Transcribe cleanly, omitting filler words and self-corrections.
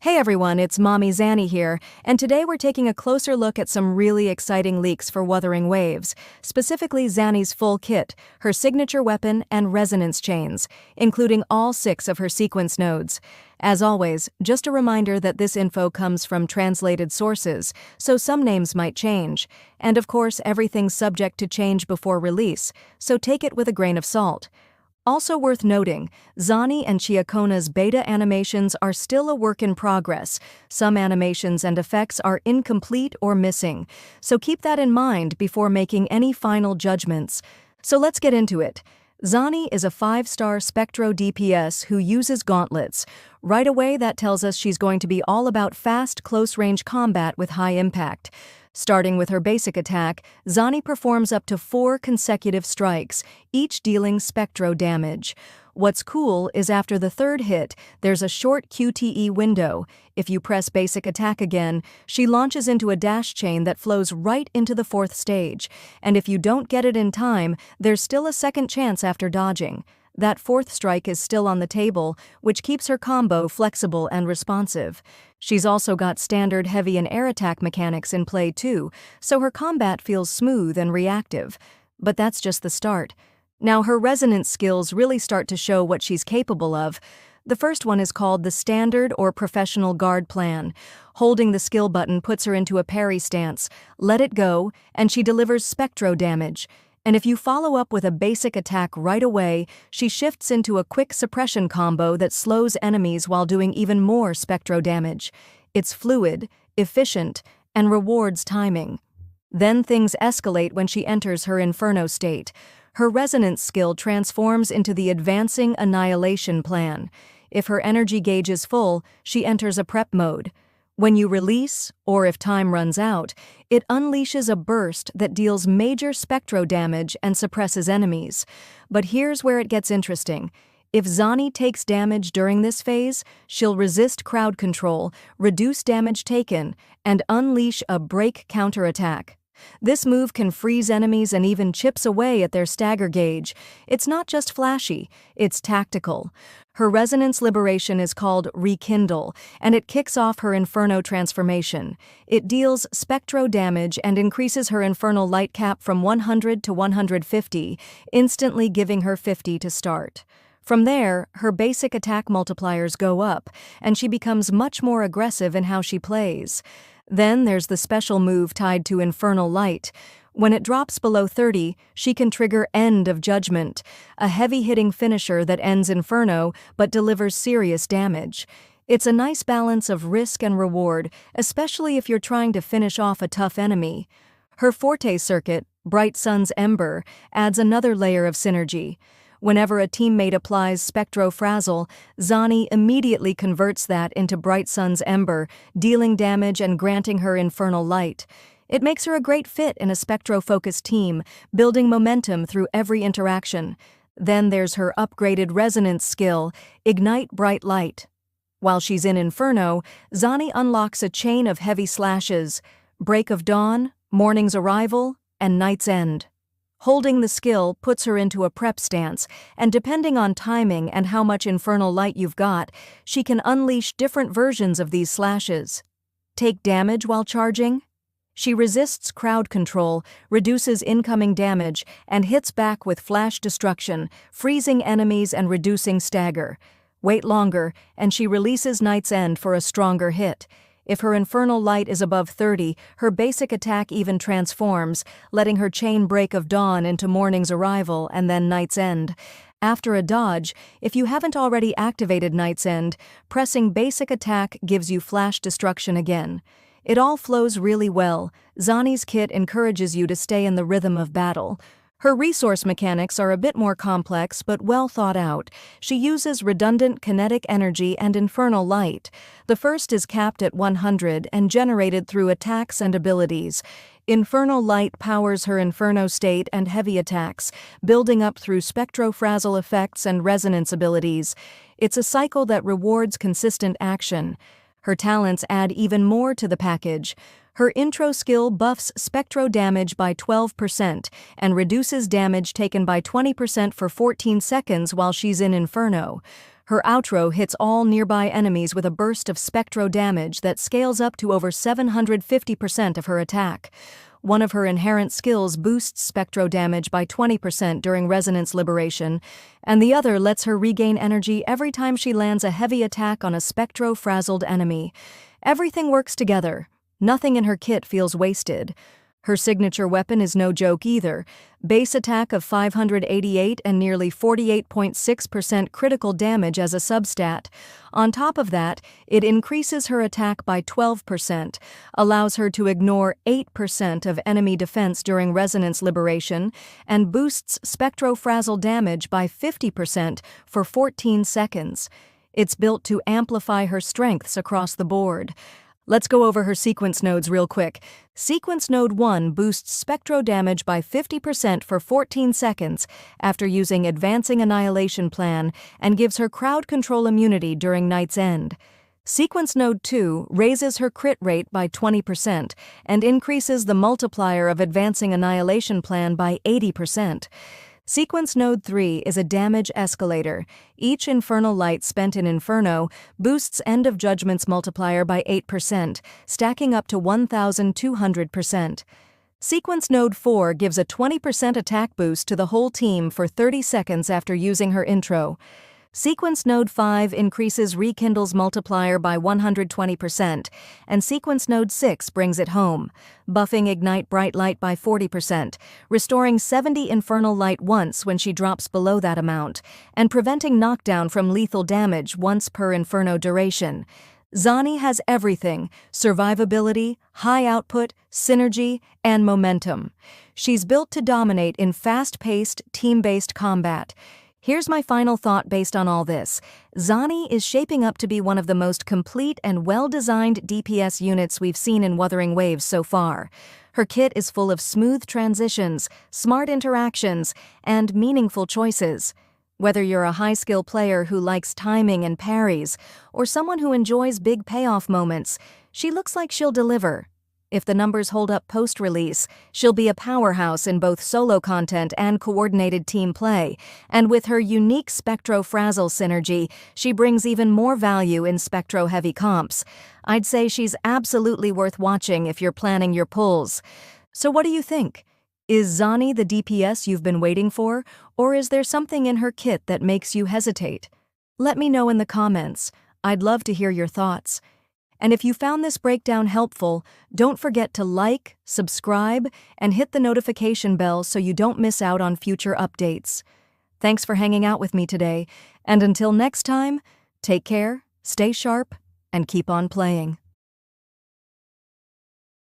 Hey everyone, it's Mommy Zani here, and today we're taking a closer look at some really exciting leaks for Wuthering Waves, specifically Zani's full kit, her signature weapon, and resonance chains, including all 6 of her sequence nodes. As always, just a reminder that this info comes from translated sources, so some names might change. And of course, everything's subject to change before release, so take it with a grain of salt. Also worth noting, Zani and Chiakona's beta animations are still a work in progress. Some animations and effects are incomplete or missing, so keep that in mind before making any final judgments. So let's get into it. Zani is a 5-star Spectro DPS who uses gauntlets. Right away, that tells us she's going to be all about fast, close-range combat with high impact. Starting with her basic attack, Zani performs up to 4 consecutive strikes, each dealing Spectro damage. What's cool is after the 3rd hit, there's a short QTE window. If you press basic attack again, she launches into a dash chain that flows right into the 4th stage. And if you don't get it in time, there's still a second chance after dodging. That 4th strike is still on the table, which keeps her combo flexible and responsive. She's also got standard heavy and air attack mechanics in play too, so her combat feels smooth and reactive. But that's just the start. Now her resonance skills really start to show what she's capable of. The first one is called the Standard or Professional Guard Plan. Holding the skill button puts her into a parry stance. Let it go, and she delivers Spectro damage. And if you follow up with a basic attack right away, she shifts into a quick suppression combo that slows enemies while doing even more Spectro damage. It's fluid, efficient, and rewards timing. Then things escalate when she enters her Inferno state. Her resonance skill transforms into the Advancing Annihilation Plan. If her energy gauge is full, she enters a prep mode. When you release, or if time runs out, it unleashes a burst that deals major Spectro damage and suppresses enemies. But here's where it gets interesting. If Zani takes damage during this phase, she'll resist crowd control, reduce damage taken, and unleash a break counterattack. This move can freeze enemies and even chips away at their stagger gauge. It's not just flashy, it's tactical. Her resonance liberation is called Rekindle, and it kicks off her Inferno transformation. It deals Spectro damage and increases her Infernal light cap from 100 to 150, instantly giving her 50 to start. From there, her basic attack multipliers go up, and she becomes much more aggressive in how she plays. Then there's the special move tied to Infernal Light. When it drops below 30, she can trigger End of Judgment, a heavy-hitting finisher that ends Inferno but delivers serious damage. It's a nice balance of risk and reward, especially if you're trying to finish off a tough enemy. Her Forte circuit, Bright Sun's Ember, adds another layer of synergy. Whenever a teammate applies Spectro Frazzle, Zani immediately converts that into Bright Sun's Ember, dealing damage and granting her Infernal Light. It makes her a great fit in a Spectro-focused team, building momentum through every interaction. Then there's her upgraded resonance skill, Ignite Bright Light. While she's in Inferno, Zani unlocks a chain of heavy slashes: Break of Dawn, Morning's Arrival, and Night's End. Holding the skill puts her into a prep stance, and depending on timing and how much Infernal Light you've got, she can unleash different versions of these slashes. Take damage while charging? She resists crowd control, reduces incoming damage, and hits back with flash destruction, freezing enemies and reducing stagger. Wait longer, and she releases Night's End for a stronger hit. If her Infernal Light is above 30, her basic attack even transforms, letting her chain Break of Dawn into Morning's Arrival and then Night's End. After a dodge, if you haven't already activated Night's End, pressing basic attack gives you flash destruction again. It all flows really well. Zani's kit encourages you to stay in the rhythm of battle. Her resource mechanics are a bit more complex but well thought out. She uses redundant kinetic energy and Infernal Light. The first is capped at 100 and generated through attacks and abilities. Infernal Light powers her Inferno state and heavy attacks, building up through Spectro Frazzle effects and resonance abilities. It's a cycle that rewards consistent action. Her talents add even more to the package. Her intro skill buffs Spectro damage by 12% and reduces damage taken by 20% for 14 seconds while she's in Inferno. Her outro hits all nearby enemies with a burst of Spectro damage that scales up to over 750% of her attack. One of her inherent skills boosts Spectro damage by 20% during Resonance Liberation, and the other lets her regain energy every time she lands a heavy attack on a Spectro-frazzled enemy. Everything works together. Nothing in her kit feels wasted. Her signature weapon is no joke either. Base attack of 588 and nearly 48.6% critical damage as a substat. On top of that, it increases her attack by 12%, allows her to ignore 8% of enemy defense during Resonance Liberation, and boosts Spectro-frazzle damage by 50% for 14 seconds. It's built to amplify her strengths across the board. Let's go over her sequence nodes real quick. Sequence Node 1 boosts Spectro damage by 50% for 14 seconds after using Advancing Annihilation Plan and gives her crowd control immunity during Night's End. Sequence Node 2 raises her crit rate by 20% and increases the multiplier of Advancing Annihilation Plan by 80%. Sequence Node 3 is a damage escalator. Each Infernal Light spent in Inferno boosts End of Judgment's multiplier by 8%, stacking up to 1,200%. Sequence Node 4 gives a 20% attack boost to the whole team for 30 seconds after using her intro. Sequence Node 5 increases Rekindle's multiplier by 120%, and Sequence Node 6 brings it home, buffing Ignite Bright Light by 40%, restoring 70 Infernal Light once when she drops below that amount, and preventing knockdown from lethal damage once per Inferno duration. Zani has everything: survivability, high output, synergy, and momentum. She's built to dominate in fast-paced, team-based combat. Here's my final thought based on all this. Zani is shaping up to be one of the most complete and well-designed DPS units we've seen in Wuthering Waves so far. Her kit is full of smooth transitions, smart interactions, and meaningful choices. Whether you're a high-skill player who likes timing and parries, or someone who enjoys big payoff moments, she looks like she'll deliver. If the numbers hold up post-release, she'll be a powerhouse in both solo content and coordinated team play, and with her unique Spectro-frazzle synergy, she brings even more value in Spectro-heavy comps. I'd say she's absolutely worth watching if you're planning your pulls. So what do you think? Is Zani the DPS you've been waiting for, or is there something in her kit that makes you hesitate? Let me know in the comments. I'd love to hear your thoughts. And if you found this breakdown helpful, don't forget to like, subscribe, and hit the notification bell so you don't miss out on future updates. Thanks for hanging out with me today, and until next time, take care, stay sharp, and keep on playing.